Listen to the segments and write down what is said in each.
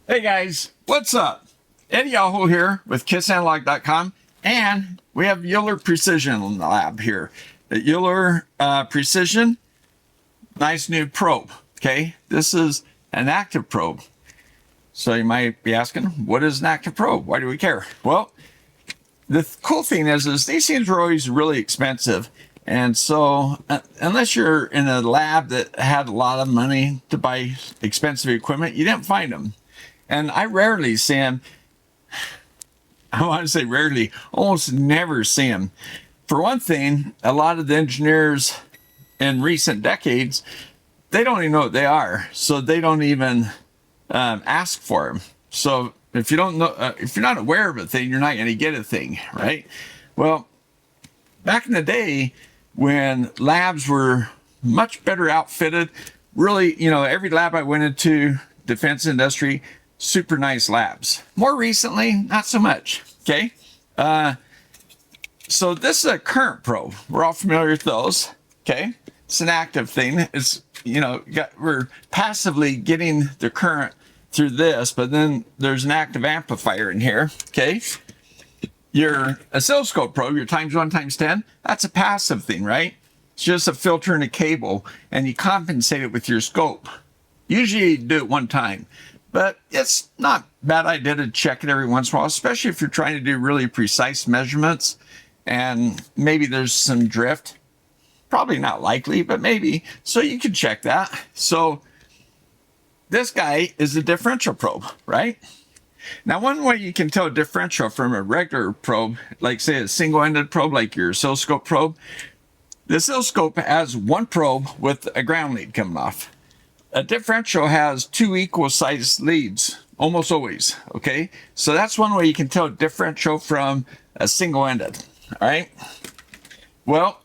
Hey guys, what's up? Eddie Yahoo here with KissAnalog.com, and we have Euler Precision Lab here. The Euler Precision, nice new probe. Okay, this is an active probe. So you might be asking, what is an active probe? Why do we care? Well, the cool thing is these things are always really expensive. And so unless you're in a lab that had a lot of money to buy expensive equipment, you didn't find them. And I rarely see them. I want to say rarely, almost never see them. For one thing, a lot of the engineers in recent decades, they don't even know what they are. So they don't even ask for them. So if you don't know, if you're not aware of a thing, you're not going to get a thing, right? Well, back in the day when labs were much better outfitted, really, every lab I went into, defense industry, super nice labs. More recently, not so much. Okay. So this is a current probe. We're all familiar with those. Okay. It's an active thing. It's, we're passively getting the current through this, but then there's an active amplifier in here. Okay. Your oscilloscope probe, your times 1 times 10, that's a passive thing, right? It's just a filter and a cable, and you compensate it with your scope. Usually you do it one time. But it's not a bad idea to check it every once in a while, especially if you're trying to do really precise measurements and maybe there's some drift. Probably not likely, but maybe. So you can check that. So this guy is a differential probe, right? Now, one way you can tell a differential from a regular probe, like say a single-ended probe, like your oscilloscope probe, the oscilloscope has one probe with a ground lead coming off. A differential has 2 equal sized leads, almost always, okay? So that's one way you can tell a differential from a single-ended, all right? Well,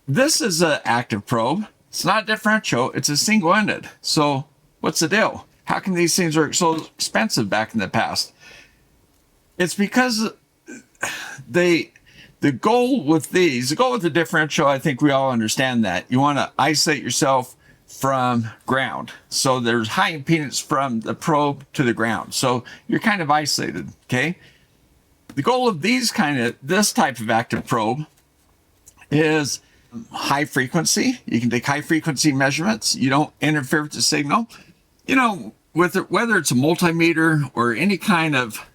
this is an active probe. It's not a differential, it's a single-ended. So what's the deal? How come these things are so expensive back in the past? It's because the goal with the differential, I think we all understand that. You want to isolate yourself from ground. So there's high impedance from the probe to the ground. So you're kind of isolated, okay? The goal of this type of active probe is high frequency. You can take high frequency measurements. You don't interfere with the signal. Whether it's a multimeter or any kind of,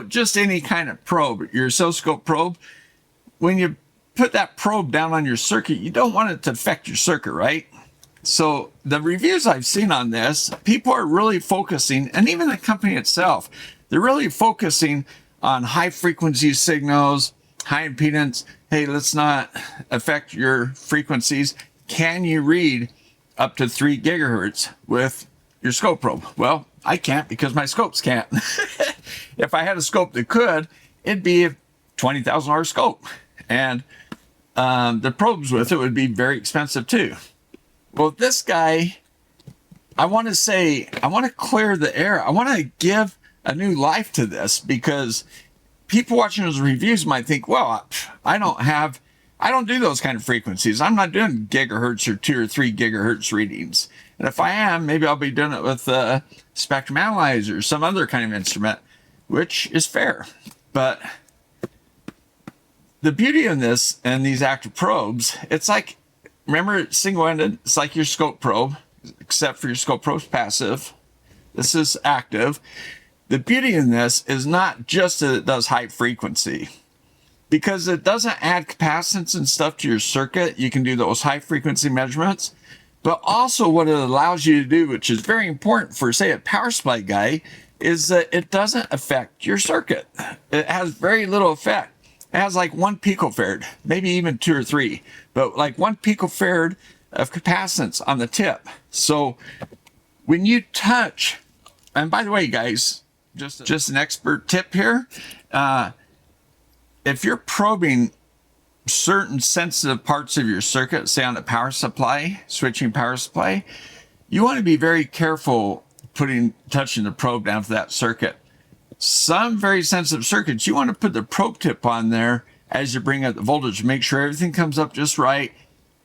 just any kind of probe, your oscilloscope probe, when you put that probe down on your circuit, you don't want it to affect your circuit, right? So the reviews I've seen on this, people are really focusing, and even the company itself, they're really focusing on high frequency signals, high impedance. Hey, let's not affect your frequencies. Can you read up to 3 gigahertz with your scope probe? Well, I can't because my scopes can't. If I had a scope that could, it'd be a $20,000 scope. And the probes with it would be very expensive too. Well, this guy, I want to clear the air. I want to give a new life to this because people watching those reviews might think, well, I don't do those kind of frequencies. I'm not doing gigahertz or 2 or 3 gigahertz readings. And if I am, maybe I'll be doing it with a spectrum analyzer or some other kind of instrument, which is fair. But the beauty of this and these active probes, it's like, remember, single-ended, it's like your scope probe, except for your scope probe's passive. This is active. The beauty in this is not just that it does high frequency, because it doesn't add capacitance and stuff to your circuit. You can do those high frequency measurements, but also what it allows you to do, which is very important for, say, a power supply guy, is that it doesn't affect your circuit. It has very little effect. It has like 1 picofarad, maybe even 2 or 3, but like 1 picofarad of capacitance on the tip. So when you touch, and by the way, guys, just an expert tip here. If you're probing certain sensitive parts of your circuit, say on a power supply, switching power supply, you want to be very careful touching the probe down to that circuit. Some very sensitive circuits, you want to put the probe tip on there as you bring up the voltage. Make sure everything comes up just right.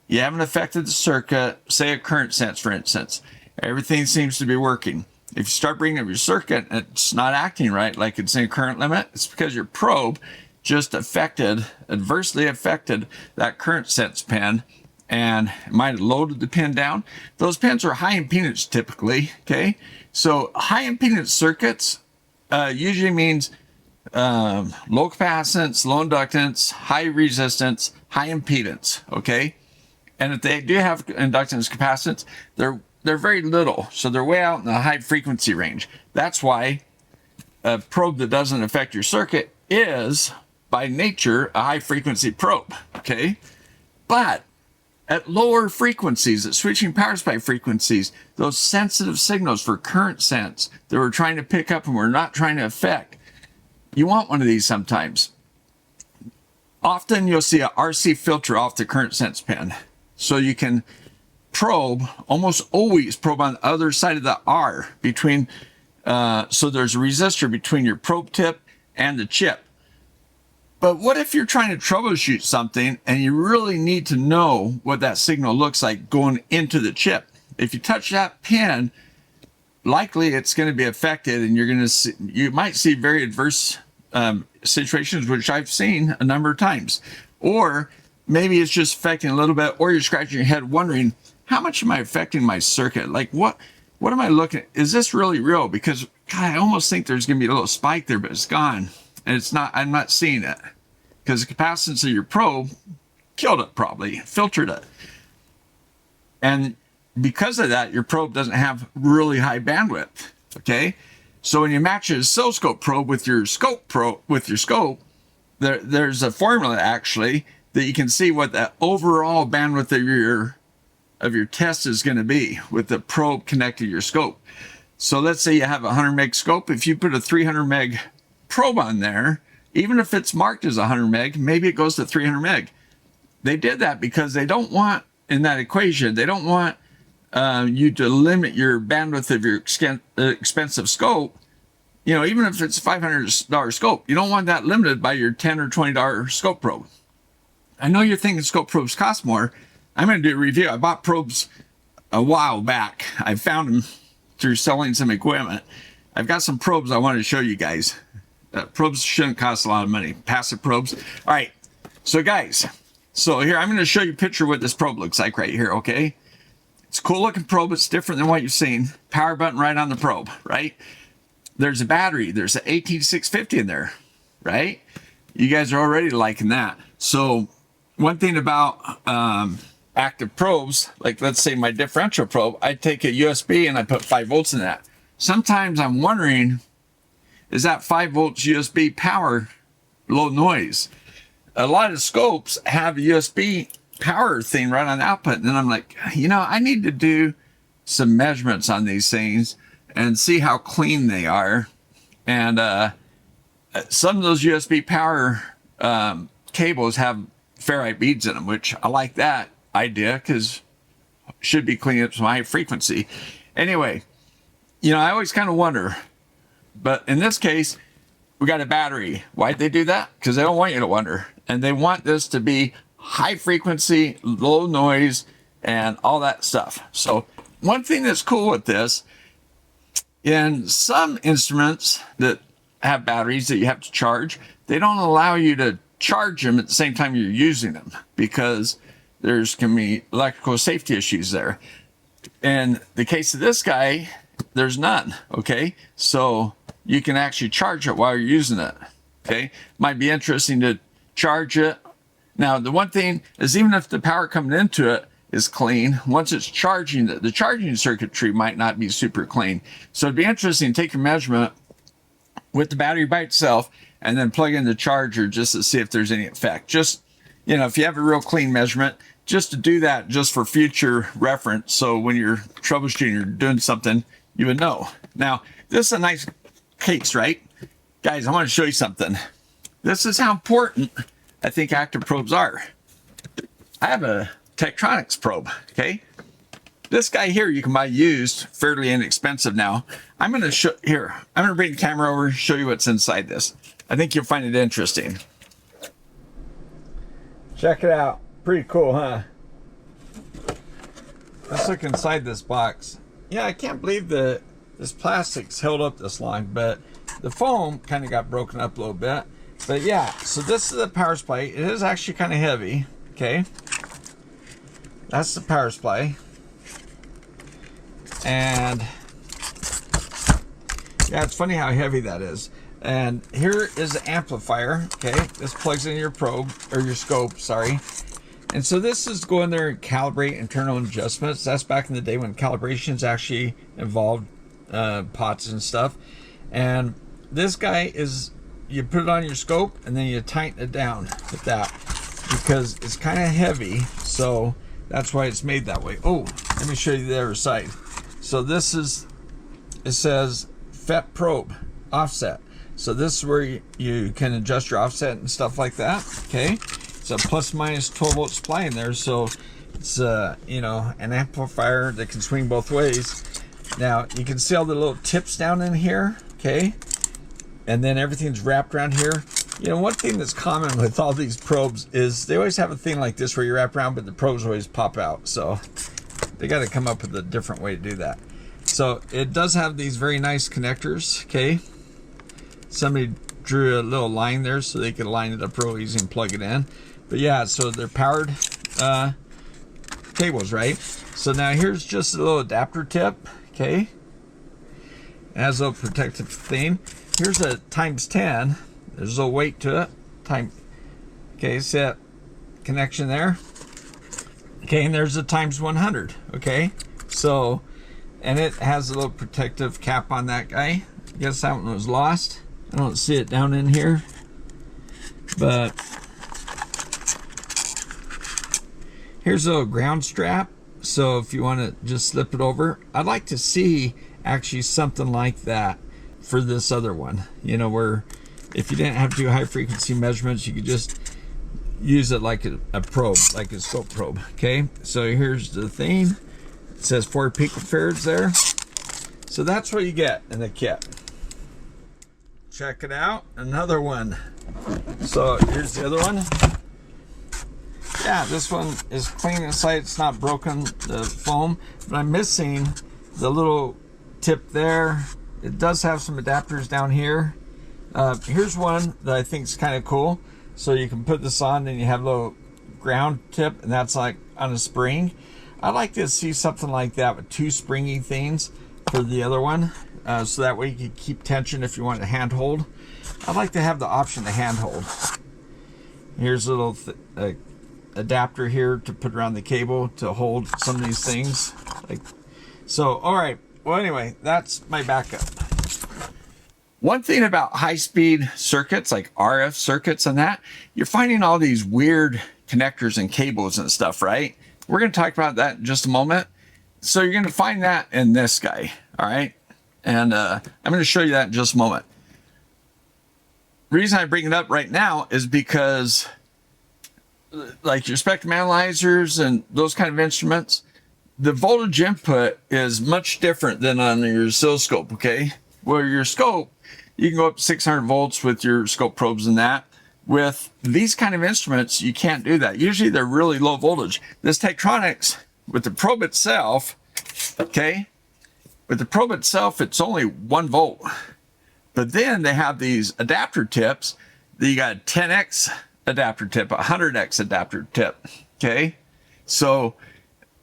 You haven't affected the circuit, say a current sense, for instance. Everything seems to be working. If you start bringing up your circuit and it's not acting right, like it's in current limit, it's because your probe just adversely affected that current sense pin, and it might have loaded the pin down. Those pins are high impedance typically, okay? So high impedance circuits usually means low capacitance, low inductance, high resistance, high impedance, okay? And if they do have inductance capacitance, they're very little, so they're way out in the high frequency range. That's why a probe that doesn't affect your circuit is, by nature, a high frequency probe, okay? But at lower frequencies, at switching power supply frequencies, those sensitive signals for current sense that we're trying to pick up and we're not trying to affect, you want one of these sometimes. Often you'll see a RC filter off the current sense pin. So you can probe, almost always probe on the other side of the R between, so there's a resistor between your probe tip and the chip. But what if you're trying to troubleshoot something and you really need to know what that signal looks like going into the chip? If you touch that pin, likely it's going to be affected, and you might see very adverse situations, which I've seen a number of times. Or maybe it's just affecting a little bit, or you're scratching your head wondering, how much am I affecting my circuit? Like what am I looking at? Is this really real? Because God, I almost think there's going to be a little spike there, but it's gone. And it's not, I'm not seeing it because the capacitance of your probe killed it, probably filtered it. And because of that, your probe doesn't have really high bandwidth. Okay. So when you match an oscilloscope probe with your scope there's a formula actually that you can see what the overall bandwidth of your test is going to be with the probe connected to your scope. So let's say you have a 100 meg scope. If you put a 300 meg probe on there, even if it's marked as 100 meg, maybe it goes to 300 meg. They did that because they don't want, in that equation, they don't want you to limit your bandwidth of your expensive scope. You know, even if it's a $500 scope, you don't want that limited by your $10 or $20 scope probe. I know you're thinking scope probes cost more. I'm going to do a review. I bought probes a while back. I found them through selling some equipment. I've got some probes I wanted to show you guys. Probes shouldn't cost a lot of money. Passive probes. All right. So guys, here I'm going to show you a picture of what this probe looks like right here, okay? It's a cool looking probe. It's different than what you've seen. Power button right on the probe, right? There's a battery. There's an 18650 in there, right? You guys are already liking that. So one thing about active probes, like let's say my differential probe, I take a USB and I put 5 volts in that. Sometimes I'm wondering, is that 5 volts USB power low noise? A lot of scopes have a USB power thing right on the output. And then I'm like, you know, I need to do some measurements on these things and see how clean they are. And some of those USB power cables have ferrite beads in them, which I like that idea because should be cleaning up some high frequency. Anyway, you know, I always kind of wonder, but in this case, we got a battery. Why'd they do that? Because they don't want you to wonder. And they want this to be high frequency, low noise, and all that stuff. So one thing that's cool with this, in some instruments that have batteries that you have to charge, they don't allow you to charge them at the same time you're using them because can be electrical safety issues there. In the case of this guy, there's none, okay? So you can actually charge it while you're using it, okay? Might be interesting to charge it. Now, the one thing is, even if the power coming into it is clean, once it's charging, the charging circuitry might not be super clean. So it'd be interesting to take your measurement with the battery by itself and then plug in the charger just to see if there's any effect. Just, you know, if you have a real clean measurement, just to do that just for future reference. So when you're troubleshooting or doing something, you would know. Now, this is a nice case, right? Guys, I want to show you something. This is how important I think active probes are. I have a Tektronix probe, okay? This guy here you can buy used, fairly inexpensive now. I'm going to bring the camera over, show you what's inside this. I think you'll find it interesting. Check it out. Pretty cool, huh? Let's look inside this box. Yeah, I can't believe the this plastic's held up this long, but the foam kind of got broken up a little bit. But yeah, so this is the power supply. It is actually kind of heavy. Okay, that's the power supply. And yeah, it's funny how heavy that is. And here is the amplifier. Okay, this plugs in your probe, or your scope, sorry. And so this is go in there and calibrate internal adjustments. That's back in the day when calibrations actually involved pots and stuff. And this guy is, you put it on your scope and then you tighten it down with that, because it's kind of heavy, so that's why it's made that way. Oh, let me show you the other side. So this is, it says FET Probe offset. So this is where you can adjust your offset and stuff like that. Okay, it's a plus minus 12 volt supply in there, so it's you know, an amplifier that can swing both ways. Now you can see all the little tips down in here. Okay, and then everything's wrapped around here. You know, one thing that's common with all these probes is they always have a thing like this where you wrap around, but the probes always pop out. So they got to come up with a different way to do that. So it does have these very nice connectors. Okay, somebody drew a little line there so they could line it up real easy and plug it in. But yeah, so they're powered cables, right? So now here's just a little adapter tip. Okay, it has a little protective thing. Here's a ×10. There's a little weight to it. Okay, set connection there. Okay, and there's a ×100. Okay, so, and it has a little protective cap on that guy. I guess that one was lost. I don't see it down in here, but here's a little ground strap. So if you want to just slip it over, I'd like to see actually something like that for this other one, you know, where if you didn't have to do high frequency measurements, you could just use it like a probe, like a scope probe. Okay, so here's the thing. It says 4 picofarads there. So that's what you get in the kit. Check it out, another one. So here's the other one. Yeah, this one is clean inside, it's not broken, the foam, but I'm missing the little tip there. It does have some adapters down here. Here's one that I think is kind of cool. So you can put this on and you have a little ground tip, and that's like on a spring. I'd like to see something like that with 2 springy things for the other one. So that way you can keep tension if you want to handhold. I'd like to have the option to handhold. Here's a little adapter here to put around the cable to hold some of these things. So, all right. Well, anyway, that's my backup. One thing about high-speed circuits, like RF circuits and that, you're finding all these weird connectors and cables and stuff, right? We're going to talk about that in just a moment. So you're going to find that in this guy, all right? And I'm going to show you that in just a moment. The reason I bring it up right now is because like your spectrum analyzers and those kind of instruments, the voltage input is much different than on your oscilloscope, okay? Where your scope, you can go up to 600 volts with your scope probes and that. With these kind of instruments, you can't do that. Usually they're really low voltage. This Tektronix, with the probe itself, okay? With the probe itself, it's only 1 volt. But then they have these adapter tips that you got a 10x adapter tip, a 100x adapter tip, okay? So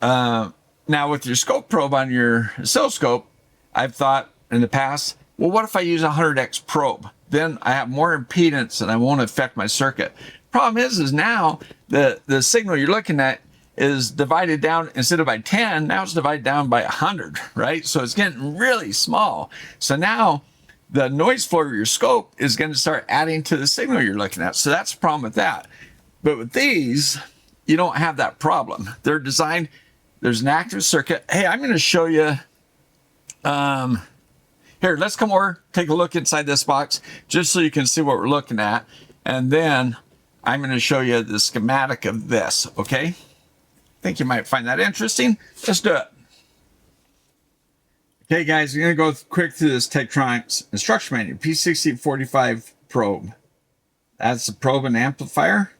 now with your scope probe on your oscilloscope, I've thought in the past, well, what if I use a 100x probe? Then I have more impedance and I won't affect my circuit. Problem is now the signal you're looking at is divided down, instead of by 10, now it's divided down by 100, right? So it's getting really small. So now the noise floor of your scope is going to start adding to the signal you're looking at. So that's the problem with that. But with these, you don't have that problem. They're designed, there's an active circuit. Hey, I'm going to show you, here, let's come over, take a look inside this box, just so you can see what we're looking at. And then I'm going to show you the schematic of this, okay? I think you might find that interesting. Let's do it. Okay, guys, we're going to go quick through this Tektronix instruction manual, P6045 probe. That's the probe and amplifier.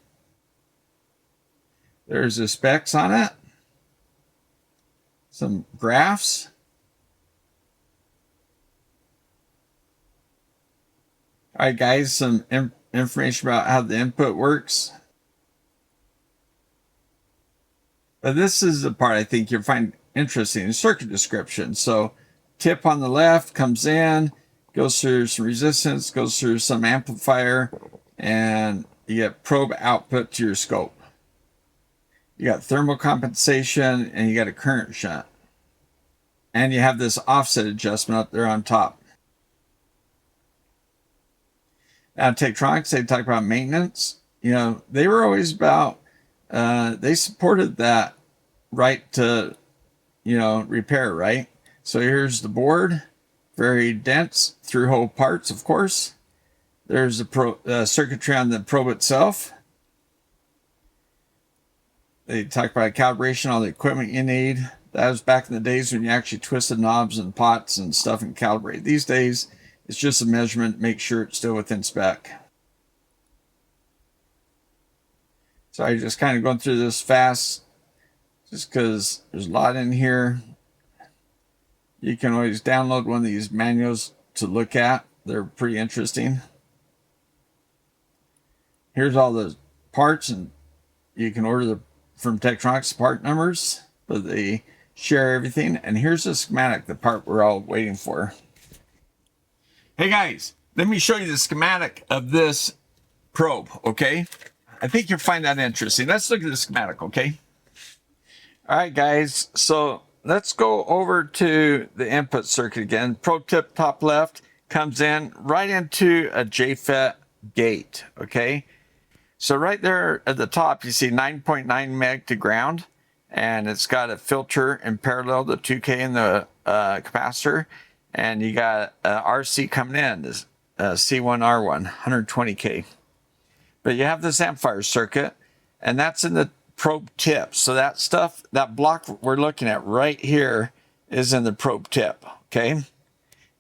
There's the specs on it. Some graphs. All right, guys, some information about how the input works. But this is the part I think you'll find interesting, circuit description. So tip on the left comes in, goes through some resistance, goes through some amplifier, and you get probe output to your scope. You got thermal compensation, and you got a current shunt. And you have this offset adjustment up there on top. Now, Tektronix, they talk about maintenance. You know, they were always about, they supported that right to, repair, right? So here's the board, very dense through-hole parts, of course. There's the circuitry on the probe itself. They talk about calibration, all the equipment you need. That was back in the days when you actually twisted knobs and pots and stuff and calibrate. These days, it's just a measurement, make sure it's still within spec. So I'm just kind of going through this fast, just because there's a lot in here. You can always download one of these manuals to look at. They're pretty interesting. Here's all the parts, and you can order from Tektronix part numbers, but they share everything. And here's the schematic, the part we're all waiting for. Hey guys, let me show you the schematic of this probe, okay? I think you'll find that interesting. Let's look at the schematic, okay? All right, guys, so let's go over to the input circuit again. Probe tip top left comes in right into a JFET gate, okay? So right there at the top, you see 9.9 meg to ground, and it's got a filter in parallel, the 2K and the capacitor. And you got RC coming in, this C1R1, 120K. But you have this amplifier circuit, and that's in the probe tip. So that stuff, that block we're looking at right here is in the probe tip, okay?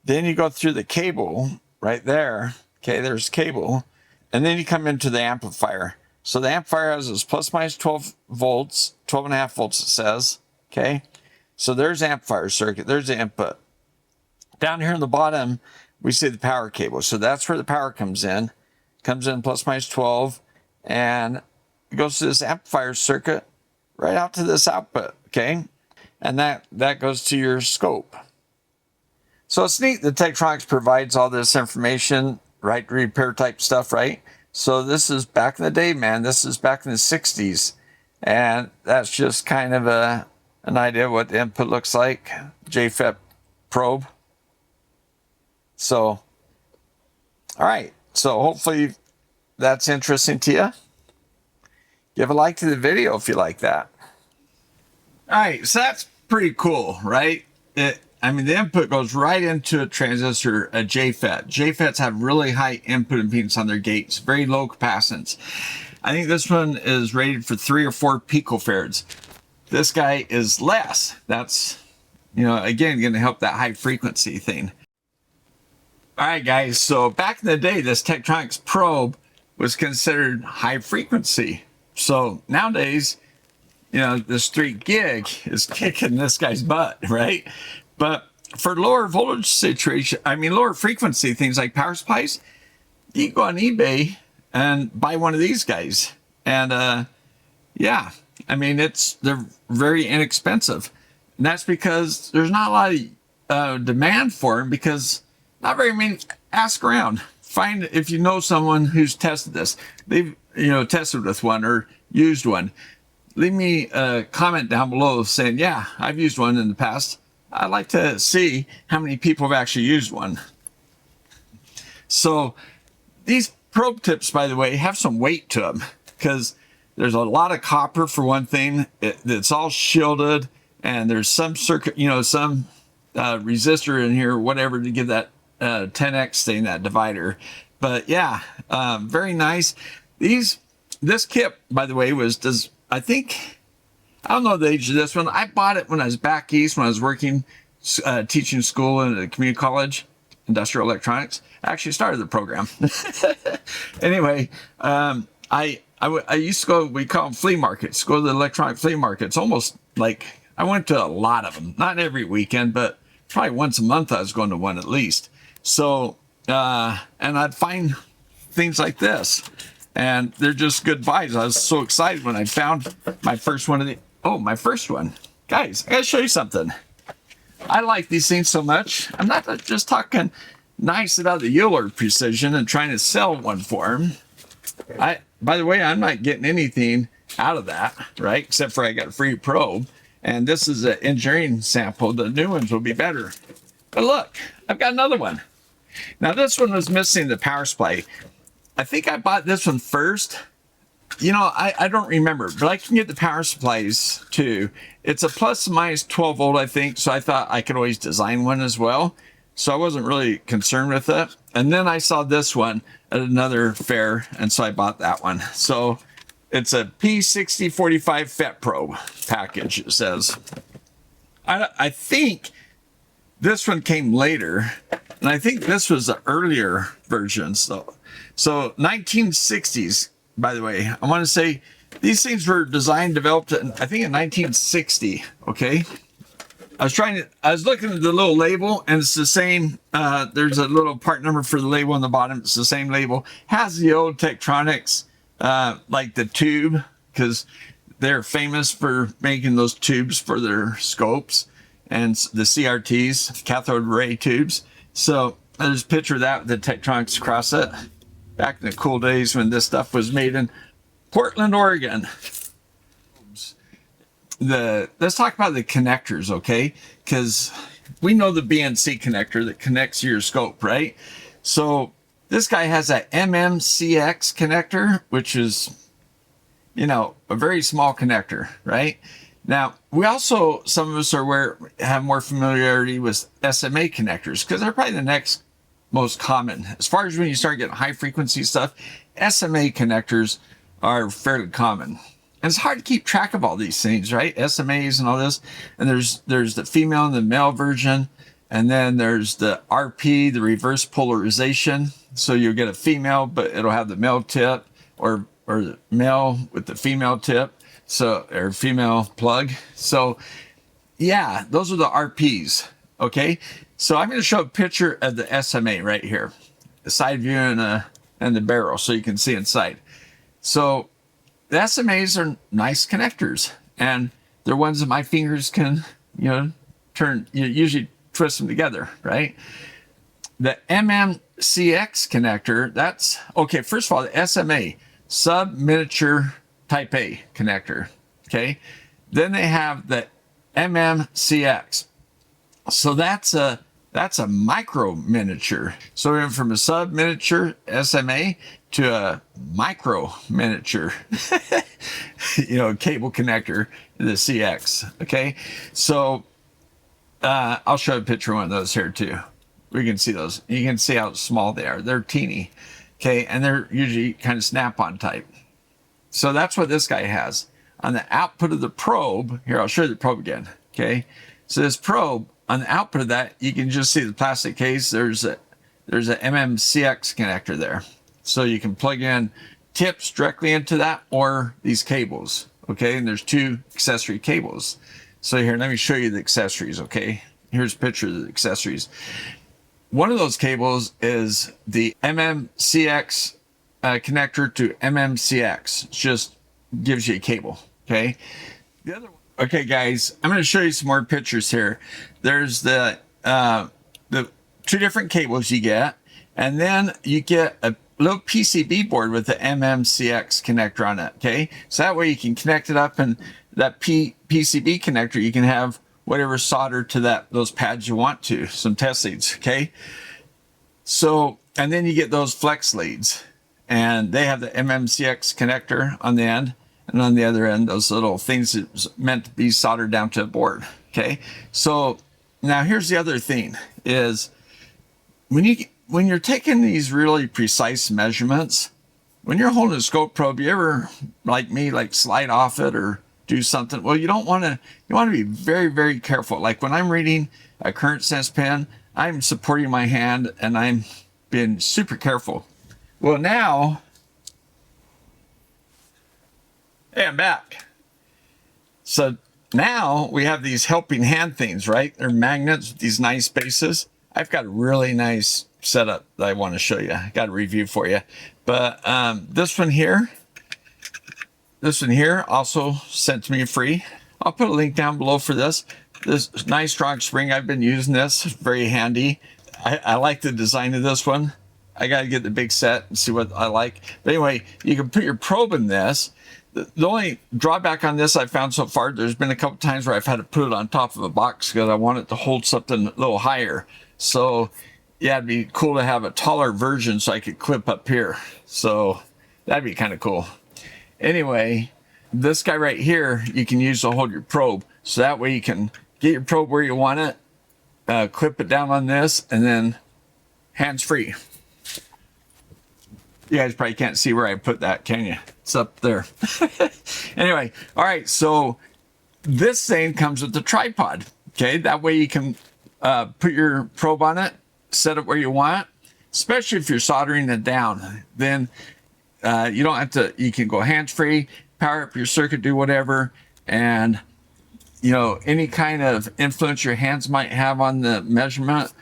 Then you go through the cable right there, okay? There's cable. And then you come into the amplifier. So the amplifier has this plus minus 12 volts, 12.5 volts it says, okay? So there's amplifier circuit, there's the input. Down here in the bottom, we see the power cable. So that's where the power comes in plus minus 12, and it goes to this amplifier circuit right out to this output, okay? And that goes to your scope. So it's neat that Tektronix provides all this information, right, repair type stuff, right? So this is back in the day, man. This is back in the 60s. And that's just kind of an idea of what the input looks like, JFET probe. So, all right. So hopefully that's interesting to you. Give a like to the video if you like that. All right. So that's pretty cool, right? The input goes right into a transistor, a JFET. JFETs have really high input impedance on their gates, very low capacitance. I think this one is rated for 3 or 4 picofarads. This guy is less. That's, again, going to help that high frequency thing. All right, guys, so back in the day, this Tektronix probe was considered high frequency. So nowadays, this 3 gig is kicking this guy's butt, right? But for lower voltage situation, lower frequency things like power supplies, you can go on eBay and buy one of these guys. And yeah, they're very inexpensive. And that's because there's not a lot of demand for them, because not very many. Ask around. Find if you know someone who's tested this. They've tested with one or used one. Leave me a comment down below saying, yeah, I've used one in the past. I'd like to see how many people have actually used one. So these probe tips, by the way, have some weight to them, because there's a lot of copper for one thing. It's all shielded, and there's some circuit, some resistor in here, whatever, to give that 10x thing, that divider. But yeah, very nice. This kit, by the way, I don't know the age of this one. I bought it when I was back east, when I was working, teaching school in a community college, industrial electronics. I actually started the program. Anyway, I used to go, we call them flea markets, go to the electronic flea markets, almost like, I went to a lot of them, not every weekend, but probably once a month I was going to one at least. So and I'd find things like this, and they're just good buys. I was so excited when I found my first one of the, oh, my first one. Guys, I gotta show you something. I like these things so much. I'm not just talking nice about the Euler precision and trying to sell one for them. By the way, I'm not getting anything out of that, right? Except for I got a free probe. And this is an engineering sample. The new ones will be better. But look, I've got another one. Now this one was missing the power supply. I think I bought this one first. You know, I don't remember, but I can get the power supplies too. It's a plus or minus 12 volt, I think. So I thought I could always design one as well. So I wasn't really concerned with it. And then I saw this one at another fair, and so I bought that one. So it's a P6045 FET Probe package, it says. I think this one came later, and I think this was the earlier version. So 1960s, by the way. I want to say these things were designed, developed, I think in 1960, okay? I was looking at the little label, and it's the same. There's a little part number for the label on the bottom. It's the same label. Has the old Tektronix, like the tube, because they're famous for making those tubes for their scopes and the CRTs, cathode ray tubes. So there's a picture of that with the Tektronix across it. Back in the cool days when this stuff was made in Portland, Oregon. Let's talk about the connectors, okay? Because we know the BNC connector that connects your scope, right? So this guy has a MMCX connector, which is, you know, a very small connector, right? Now, we also, some of us have more familiarity with SMA connectors, because they're probably the next most common. As far as when you start getting high frequency stuff, SMA connectors are fairly common. And it's hard to keep track of all these things, right? SMAs and all this. And there's the female and the male version. And then there's the RP, the reverse polarization. So you'll get a female, but it'll have the male tip, or the male with the female tip. So, or female plug. So yeah, those are the RPs. Okay. So I'm going to show a picture of the SMA right here, the side view and the barrel, so you can see inside. So the SMAs are nice connectors, and they're ones that my fingers can, usually twist them together, right? The MMCX connector, that's, okay, first of all, the SMA, sub-miniature type A connector, okay? Then they have the MMCX. So that's a micro miniature. So we went from a sub miniature SMA to a micro miniature, cable connector, the CX. Okay. So, I'll show a picture of one of those here too. We can see those. You can see how small they are. They're teeny. Okay. And they're usually kind of snap-on type. So that's what this guy has. On the output of the probe, here, I'll show you the probe again. Okay. So this probe, on the output of that, you can just see the plastic case. There's a MMCX connector there. So you can plug in tips directly into that, or these cables. Okay. And there's two accessory cables. So here, let me show you the accessories. Okay. Here's a picture of the accessories. One of those cables is the MMCX connector to MMCX. It just gives you a cable. Okay. The other one. Okay, guys, I'm going to show you some more pictures here. There's the two different cables you get, and then you get a little PCB board with the MMCX connector on it, okay? So that way you can connect it up, and that PCB connector, you can have whatever solder to those pads you want to, some test leads, okay? So, and then you get those flex leads, and they have the MMCX connector on the end. And on the other end, those little things that's meant to be soldered down to a board. Okay. So now here's the other thing is when you're taking these really precise measurements, when you're holding a scope probe, you ever, like me, like slide off it or do something? Well, you want to be very, very careful. Like when I'm reading a current sense pen, I'm supporting my hand and I'm being super careful. Well, now, hey, I'm back. So now we have these helping hand things, right? They're magnets with these nice bases. I've got a really nice setup that I want to show you. I got a review for you. But this one here also sent to me free. I'll put a link down below for this. This nice strong spring. I've been using this. Very handy. I like the design of this one. I got to get the big set and see what I like. But anyway, you can put your probe in this. The only drawback on this I've found so far, there's been a couple times where I've had to put it on top of a box because I want it to hold something a little higher. So yeah, it'd be cool to have a taller version so I could clip up here. So that'd be kind of cool. Anyway, this guy right here, you can use to hold your probe. So that way you can get your probe where you want it, clip it down on this, and then hands-free. You guys probably can't see where I put that, can you? It's up there. Anyway, all right, so this thing comes with the tripod, okay? That way you can put your probe on it, set it where you want, especially if you're soldering it down. Then you don't have to, you can go hands-free, power up your circuit, do whatever, and you know, any kind of influence your hands might have on the measurement,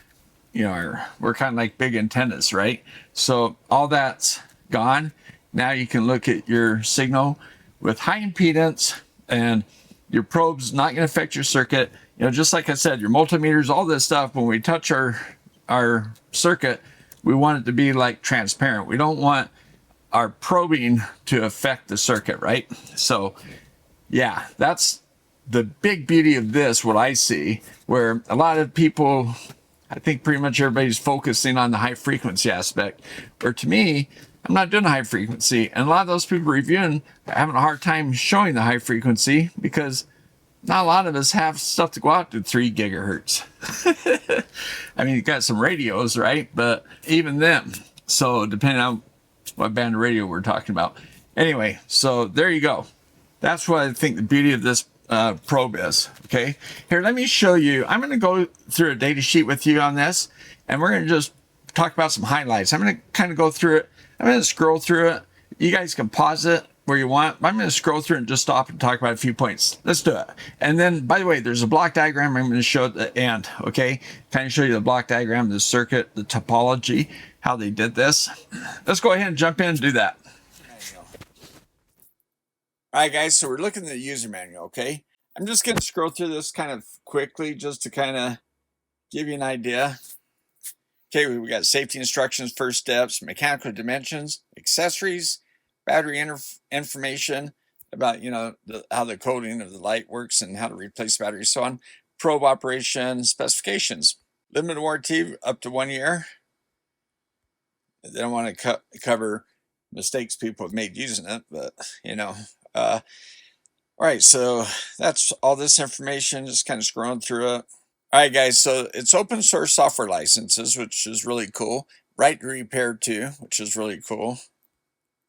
you know, we're kind of like big antennas, right? So all that's gone. Now you can look at your signal with high impedance, and your probe's not going to affect your circuit. You know, just like I said, your multimeters, all this stuff, when we touch our circuit, we want it to be like transparent. We don't want our probing to affect the circuit, right? So yeah, that's the big beauty of this, what I see, where a lot of people, I think pretty much everybody's focusing on the high frequency aspect, where to me, I'm not doing high frequency. And a lot of those people reviewing are having a hard time showing the high frequency because not a lot of us have stuff to go out to 3 gigahertz. I mean, you got some radios, right? But even them. So depending on what band of radio we're talking about. Anyway, so there you go. That's what I think the beauty of this probe is. Okay, here, let me show you. I'm going to go through a data sheet with you on this, and we're going to just talk about some highlights. I'm going to kind of go through it. I'm going to scroll through it. You guys can pause it where you want. I'm going to scroll through and just stop and talk about a few points. Let's do it. And then, by the way, there's a block diagram I'm going to show at the end. Okay, kind of show you the block diagram, the circuit, the topology, how they did this. Let's go ahead and jump in and do that. All right, guys, so we're looking at the user manual, okay? I'm just going to scroll through this kind of quickly just to kind of give you an idea. Okay, we got safety instructions, first steps, mechanical dimensions, accessories, battery information about, you know, how the coding of the light works and how to replace batteries, so on. Probe operation, specifications. Limited warranty up to 1 year. They don't want to cover mistakes people have made using it, but, you know. All right, so that's all this information, just kind of scrolling through it. All right, guys, so it's open source software licenses, which is really cool. Right to repair too, which is really cool.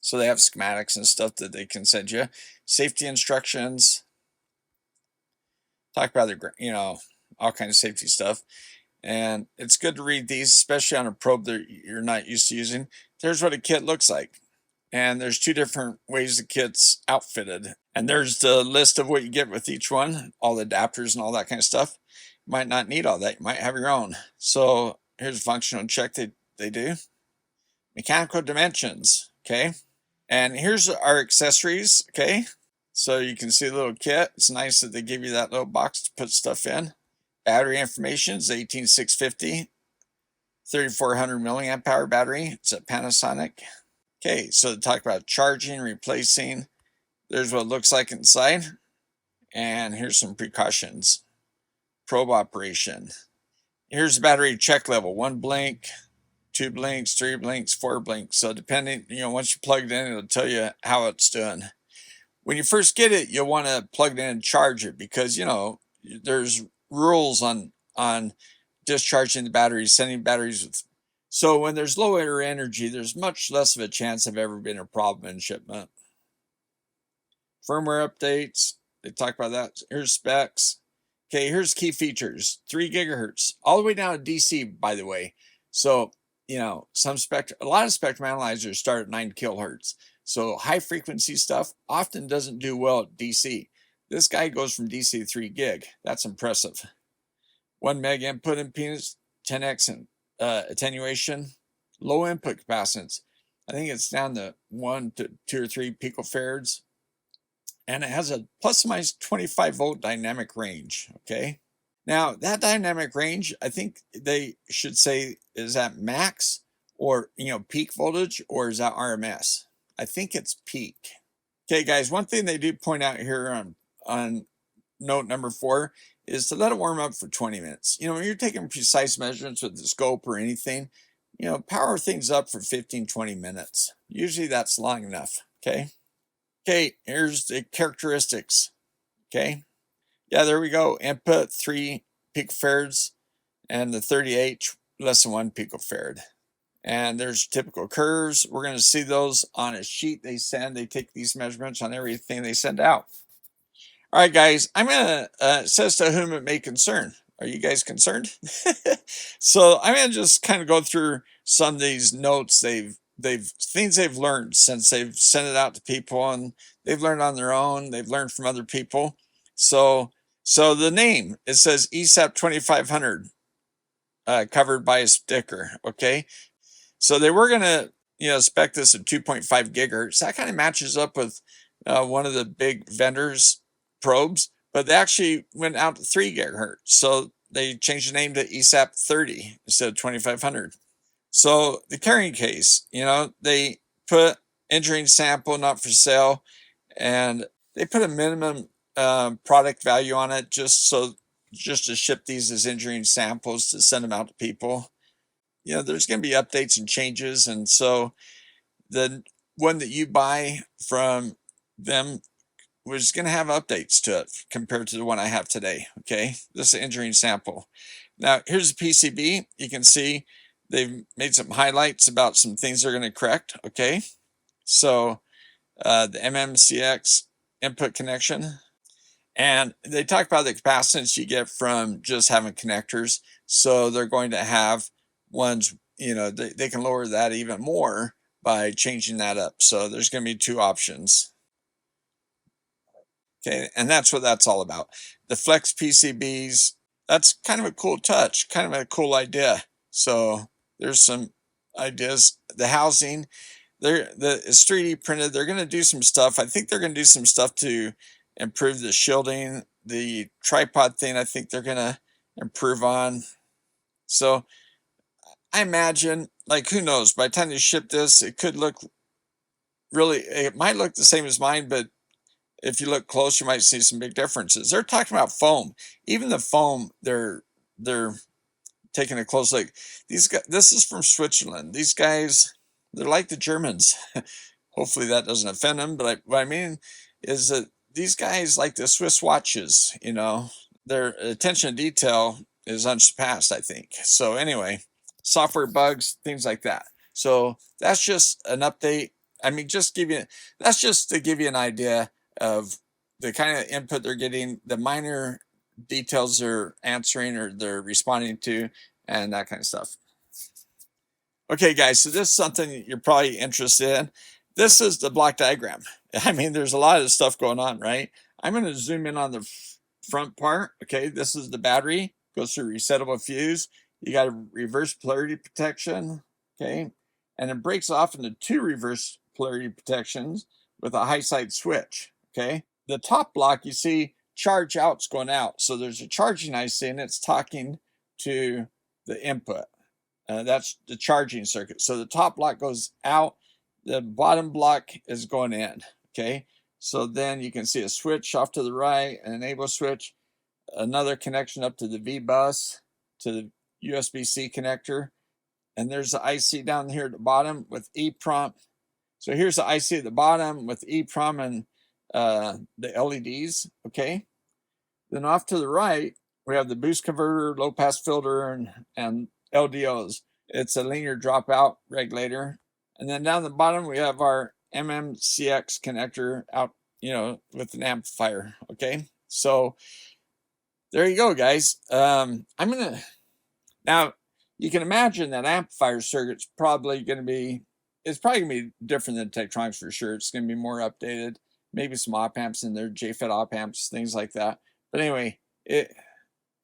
So they have schematics and stuff that they can send you. Safety instructions. Talk about the, you know, all kinds of safety stuff. And it's good to read these, especially on a probe that you're not used to using. There's what a kit looks like. And there's 2 different ways the kit's outfitted. And there's the list of what you get with each one, all the adapters and all that kind of stuff. You might not need all that. You might have your own. So here's a functional check they do. Mechanical dimensions, okay? And here's our accessories, okay? So you can see the little kit. It's nice that they give you that little box to put stuff in. Battery information is 18650, 3400 milliamp hour battery. It's a Panasonic. Okay, so they talk about charging, replacing. There's what it looks like inside. And here's some precautions. Probe operation. Here's the battery check level. 1 blink, 2 blinks, 3 blinks, 4 blinks. So depending, you know, once you plug it in, it'll tell you how it's doing. When you first get it, you'll want to plug it in and charge it because, you know, there's rules on discharging the batteries, sending batteries with. So when there's low air energy, there's much less of a chance of ever being a problem in shipment. Firmware updates, they talk about that. Here's specs. Okay, here's key features. 3 gigahertz, all the way down to DC, by the way. So, you know, a lot of spectrum analyzers start at 9 kilohertz. So high frequency stuff often doesn't do well at DC. This guy goes from DC to 3 gig. That's impressive. 1 meg input impedance, 10x and attenuation, low input capacitance. I think it's down to 1 to 2 or 3 picofarads, and it has a plus or minus 25 volt dynamic range. Okay, now that dynamic range, I think they should say, is that max or peak voltage, or is that RMS? I think it's peak. Okay, guys, one thing they do point out here on note number 4 is to let it warm up for 20 minutes. When you're taking precise measurements with the scope or anything, power things up for 15-20 minutes. Usually that's long enough. Okay, here's the characteristics. Okay, yeah, there we go. Input 3 picofarads, and the 38 less than 1 picofarad. And there's typical curves. We're going to see those on a sheet they send. They take these measurements on everything they send out. All right, guys, I'm going to, it says to whom it may concern. Are you guys concerned? So I'm going to just kind of go through some of these notes things they've learned since they've sent it out to people, and they've learned on their own. They've learned from other people. So the name, it says ESAP 2500, covered by a sticker. Okay. So they were going to, spec this at 2.5 gigahertz. That kind of matches up with one of the big vendors' probes, but they actually went out to 3 gigahertz. So they changed the name to ESAP 30 instead of 2500. So the carrying case, they put engineering sample, not for sale, and they put a minimum product value on it just to ship these as engineering samples to send them out to people. There's going to be updates and changes, and so the one that you buy from them was going to have updates to it compared to the one I have today. Okay, this is an engineering sample. Now here's the PCB. You can see they've made some highlights about some things they're going to correct. Okay, so the MMCX input connection, and they talk about the capacitance you get from just having connectors. So they're going to have ones, they can lower that even more by changing that up. So there's going to be 2 options. Okay, and that's what that's all about. The flex PCBs, that's kind of a cool touch, kind of a cool idea. So there's some ideas. The housing, it's 3D printed. They're going to do some stuff. I think they're going to do some stuff to improve the shielding. The tripod thing, I think they're going to improve on. So I imagine, like, who knows, by the time they ship this, it could look it might look the same as mine, but if you look close, you might see some big differences. They're talking about foam. Even the foam, they're taking a close look. These guys, this is from Switzerland. These guys, they're like the Germans. Hopefully that doesn't offend them, but what I mean is that these guys like the Swiss watches, their attention to detail is unsurpassed, I think. So anyway, software bugs, things like that. So that's just an update. I mean, that's just to give you an idea of the kind of input they're getting, the minor details they're answering or they're responding to, and that kind of stuff. Okay, guys, so this is something you're probably interested in. This is the block diagram. I mean, there's a lot of stuff going on, right? I'm going to zoom in on the front part. Okay, this is the battery, goes through resettable fuse. You got a reverse polarity protection, okay? And it breaks off into 2 reverse polarity protections with a high side switch, okay? The top block, you see charge out's going out. So there's a charging IC and it's talking to the input. That's the charging circuit. So the top block goes out, the bottom block is going in, okay? So then you can see a switch off to the right, an enable switch, another connection up to the V bus, to the USB-C connector, and there's the IC down here at the bottom with EEPROM. So here's the IC at the bottom with EEPROM and the LEDs, okay? Then off to the right, we have the boost converter, low pass filter, and LDOs. It's a linear dropout regulator. And then down the bottom, we have our MMCX connector out, with an amplifier, okay? So there you go, guys. Now you can imagine that amplifier circuit's probably going to be different than Tektronix for sure. It's going to be more updated, maybe some op amps in there, JFET op amps, things like that. But anyway,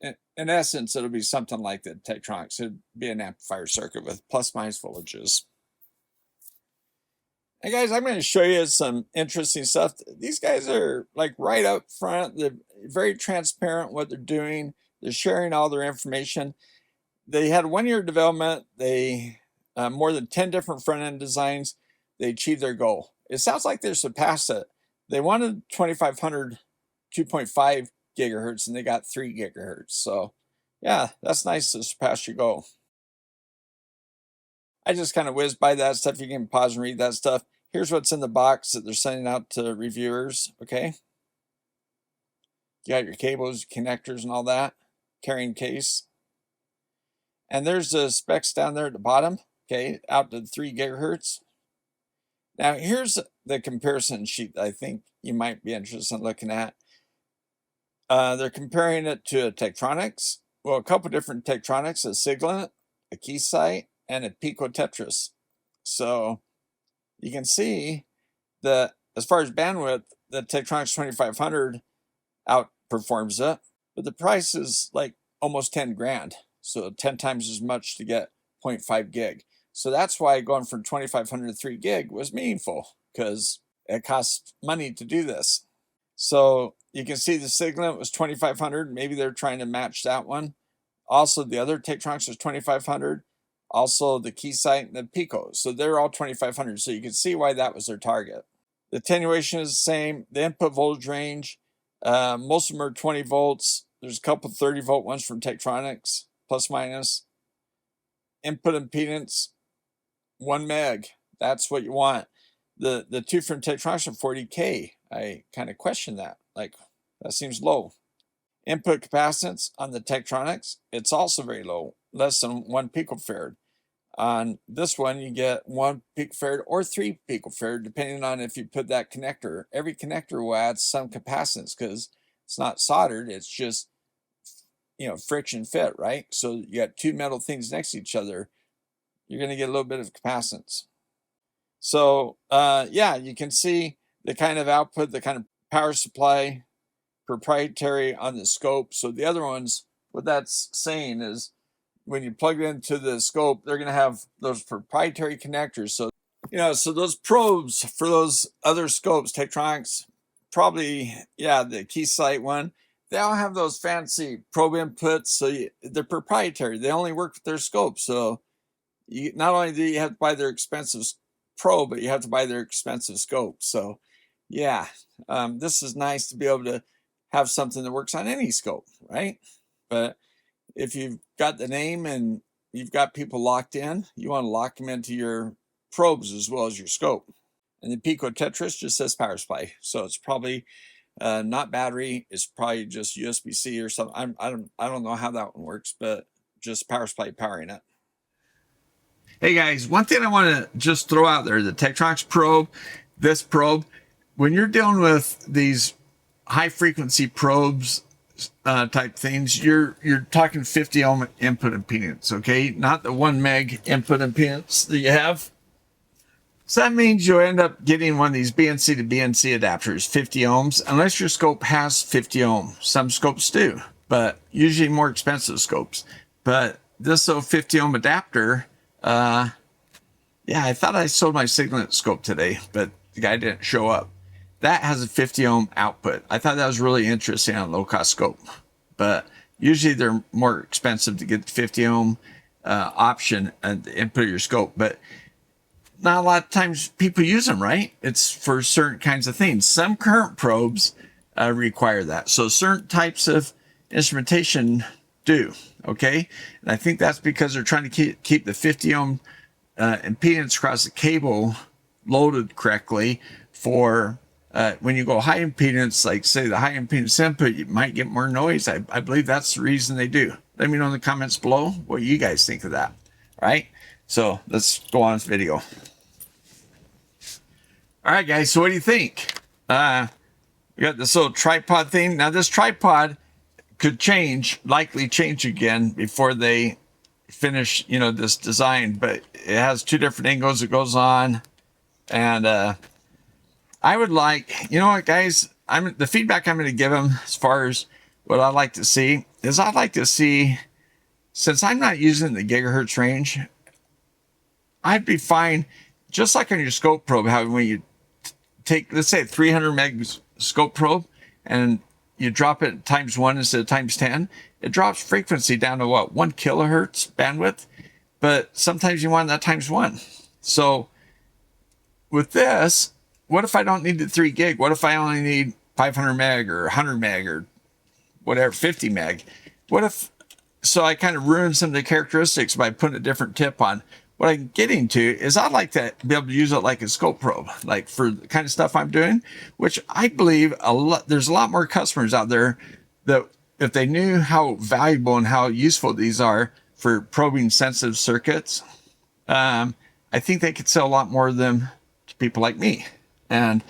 in essence, it'll be something like the Tektronix. It'd be an amplifier circuit with plus minus voltages. Hey guys, I'm going to show you some interesting stuff. These guys are like right up front. They're very transparent what they're doing. They're sharing all their information. They had 1 year development. They more than 10 different front end designs. They achieved their goal. It sounds like they surpassed it. They wanted 2500 2.5 gigahertz and they got 3 gigahertz. So yeah, that's nice to surpass your goal. I just kind of whizzed by that stuff. You can pause and read that stuff. Here's what's in the box that they're sending out to reviewers, okay? You got your cables, connectors, and all that. Carrying case. And there's the specs down there at the bottom, okay, out to 3 gigahertz. Now, here's the comparison sheet that I think you might be interested in looking at. They're comparing it to a Tektronix. Well, a couple different Tektronix, a Signet, a Keysight, and a Pico Tetris. So you can see that as far as bandwidth, the Tektronix 2500 outperforms it, but the price is like almost 10 grand. So 10 times as much to get 0.5 gig. So that's why going from 2500 to 3 gig was meaningful, because it costs money to do this. So you can see the Signet was 2500. Maybe they're trying to match that one. Also, the other Tektronix was 2500. Also, the Keysight and the Pico. So they're all 2500. So you can see why that was their target. The attenuation is the same. The input voltage range, most of them are 20 volts. There's a couple 30 volt ones from Tektronix, plus minus. Input impedance, 1 meg. That's what you want. The two from Tektronix are 40K. I kind of question that. Like, that seems low. Input capacitance on the Tektronix, it's also very low, less than 1 picofarad. On this one, you get 1 picofarad or 3 picofarad, depending on if you put that connector. Every connector will add some capacitance because it's not soldered. It's just, you know, friction fit, right? So you got two metal things next to each other. You're going to get a little bit of capacitance. So yeah, you can see the kind of output, the kind of power supply, proprietary on the scope. So the other ones, what that's saying is when you plug it into the scope, they're going to have those proprietary connectors. So, you know, so those probes for those other scopes, Tektronix, probably, yeah, the Keysight one, they all have those fancy probe inputs. So they're proprietary. They only work with their scope. So you not only do you have to buy their expensive probe, but you have to buy their expensive scope. So yeah, this is nice to be able to have something that works on any scope, right? But if you've got the name and you've got people locked in, you want to lock them into your probes as well as your scope. And the Pico Tetris just says power supply. So it's probably not battery. It's probably just USB-C or something. I don't know how that one works, but just power supply powering it. Hey guys, one thing I want to just throw out there, the Tektronix probe, this probe, when you're dealing with these high frequency probes type things, you're talking 50 ohm input impedance, okay? Not the 1 meg input impedance that you have. So that means you'll end up getting one of these BNC to BNC adapters, 50 ohms, unless your scope has 50 ohm. Some scopes do, but usually more expensive scopes. But this 50 ohm adapter, yeah, I thought I sold my Signet scope today, but the guy didn't show up. That has a 50 ohm output. I thought that was really interesting on a low cost scope, but usually they're more expensive to get the 50 ohm option and input your scope, but not a lot of times people use them, right? It's for certain kinds of things. Some current probes require that. So certain types of instrumentation do, okay? And I think that's because they're trying to keep the 50 ohm impedance across the cable loaded correctly for when you go high impedance, like say the high impedance input, you might get more noise. I believe that's the reason they do. Let me know in the comments below what you guys think of that, right? So let's go on with the video. All right, guys, so what do you think? We got this little tripod thing. Now this tripod could change, likely change again before they finish, you know, this design, but it has two different angles it goes on. And I would like, you know what, guys, the feedback I'm going to give them as far as what I'd like to see is I'd like to see, since I'm not using the gigahertz range, I'd be fine, just like on your scope probe, how when you take, let's say, a 300 meg scope probe, and you drop it times 1 instead of times 10, it drops frequency down to what, 1 kilohertz bandwidth, but sometimes you want that times 1. So with this, what if I don't need the 3 gig? What if I only need 500 meg or 100 meg or whatever, 50 meg? What if, so I kind of ruin some of the characteristics by putting a different tip on. What I'm getting to is I'd like to be able to use it like a scope probe, like for the kind of stuff I'm doing, which I believe there's a lot more customers out there that if they knew how valuable and how useful these are for probing sensitive circuits, I think they could sell a lot more of them to people like me. And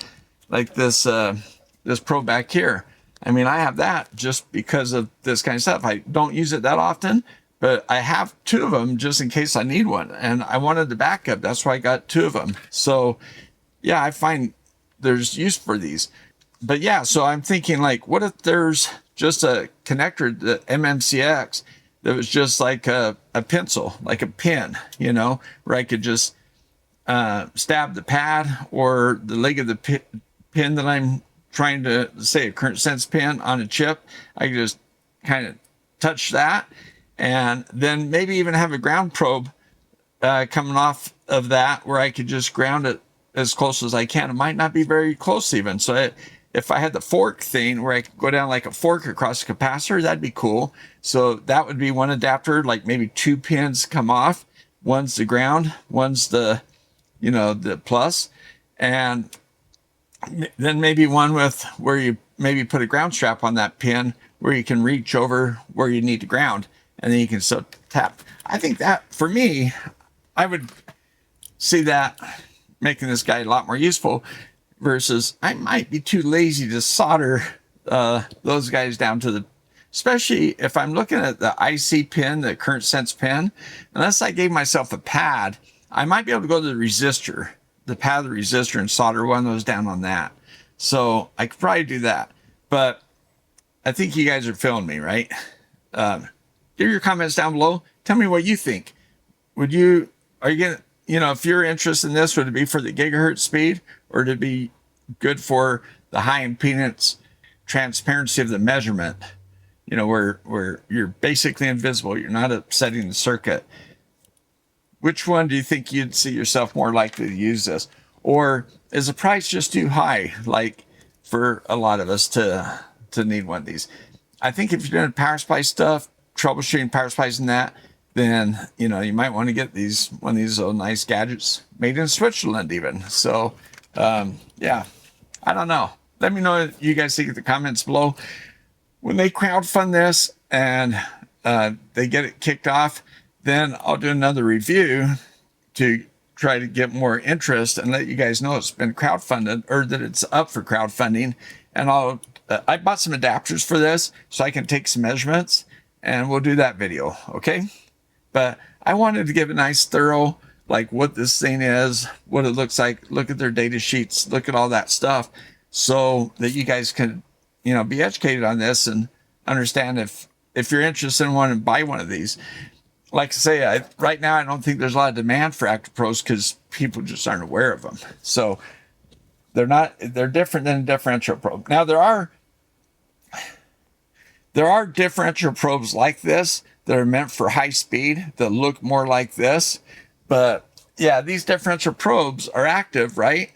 like this probe back here, I mean, I have that just because of this kind of stuff. I don't use it that often, but I have 2 of them just in case I need one. And I wanted the backup. That's why I got 2 of them. So yeah, I find there's use for these. But yeah, so I'm thinking like, what if there's just a connector, the MMCX, that was just like a pencil, like a pin, you know, where I could just stab the pad or the leg of the pin that I'm trying to, say, a current sense pin on a chip. I could just kind of touch that, and then maybe even have a ground probe coming off of that where I could just ground it as close as I can. It might not be very close even. So if I had the fork thing where I could go down like a fork across the capacitor, that'd be cool. So that would be one adapter, like maybe 2 pins come off. One's the ground, one's the, you know, the plus. And then maybe one with where you maybe put a ground strap on that pin where you can reach over where you need to ground, and then you can still tap. I think that, for me, I would see that making this guy a lot more useful, versus I might be too lazy to solder those guys down to the, especially if I'm looking at the IC pin, the current sense pin, unless I gave myself a pad, I might be able to go to the resistor, the pad of the resistor, and solder one of those down on that. So I could probably do that. But I think you guys are feeling me, right? Give your comments down below. Tell me what you think. Are you gonna, you know, if you're interested in this, would it be for the gigahertz speed, or would it be good for the high impedance transparency of the measurement? You know, where you're basically invisible, you're not upsetting the circuit. Which one do you think you'd see yourself more likely to use this? Or is the price just too high, like for a lot of us to need one of these? I think if you're doing power supply stuff, troubleshooting power supplies and that, then, you know, you might want to get one of these little nice gadgets made in Switzerland even. So, yeah, I don't know. Let me know what you guys think in the comments below. When they crowdfund this and they get it kicked off, then I'll do another review to try to get more interest and let you guys know it's been crowdfunded, or that it's up for crowdfunding. And I bought some adapters for this so I can take some measurements, and we'll do that video, okay? But I wanted to give a nice thorough, like what this thing is, what it looks like, look at their data sheets, look at all that stuff, so that you guys can, you know, be educated on this and understand if you're interested in wanting to buy one of these. Like I say, right now I don't think there's a lot of demand for active probes because people just aren't aware of them. So they're different than a differential probe. Now there are differential probes like this that are meant for high speed that look more like this. But yeah, these differential probes are active, right?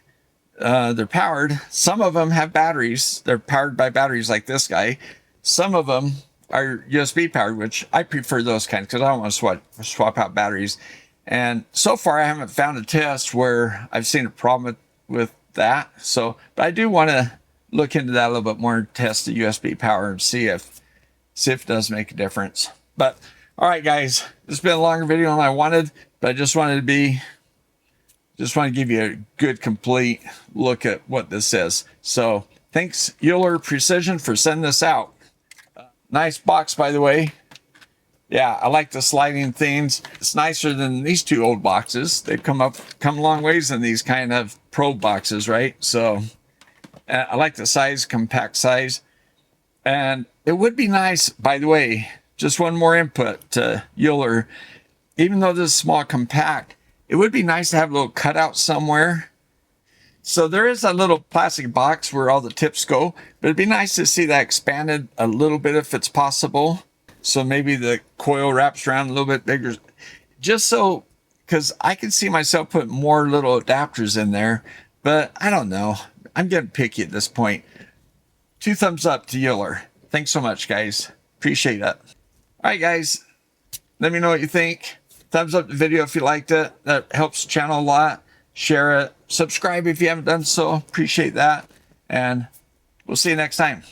They're powered. Some of them have batteries. They're powered by batteries like this guy. Some of them are USB powered, which I prefer those kinds because I don't want to swap out batteries. And so far I haven't found a test where I've seen a problem with that. So, but I do want to look into that a little bit more, test the USB power and see if it does make a difference. But all right, guys, this has been a longer video than I wanted, but I just want to give you a good, complete look at what this is. So thanks, Euler Precision, for sending this out. Nice box, by the way. Yeah, I like the sliding things. It's nicer than these 2 old boxes. They've come a long ways in these kind of probe boxes, right? So I like the size, compact size. And it would be nice, by the way, just one more input to Euler. Even though this is small compact, it would be nice to have a little cutout somewhere. So there is a little plastic box where all the tips go, but it'd be nice to see that expanded a little bit if it's possible. So maybe the coil wraps around a little bit bigger, just so, because I can see myself putting more little adapters in there, but I don't know. I'm getting picky at this point. 2 thumbs up to Euler. Thanks so much, guys. Appreciate it. All right, guys. Let me know what you think. Thumbs up the video if you liked it. That helps the channel a lot. Share it. Subscribe if you haven't done so. Appreciate that. And we'll see you next time.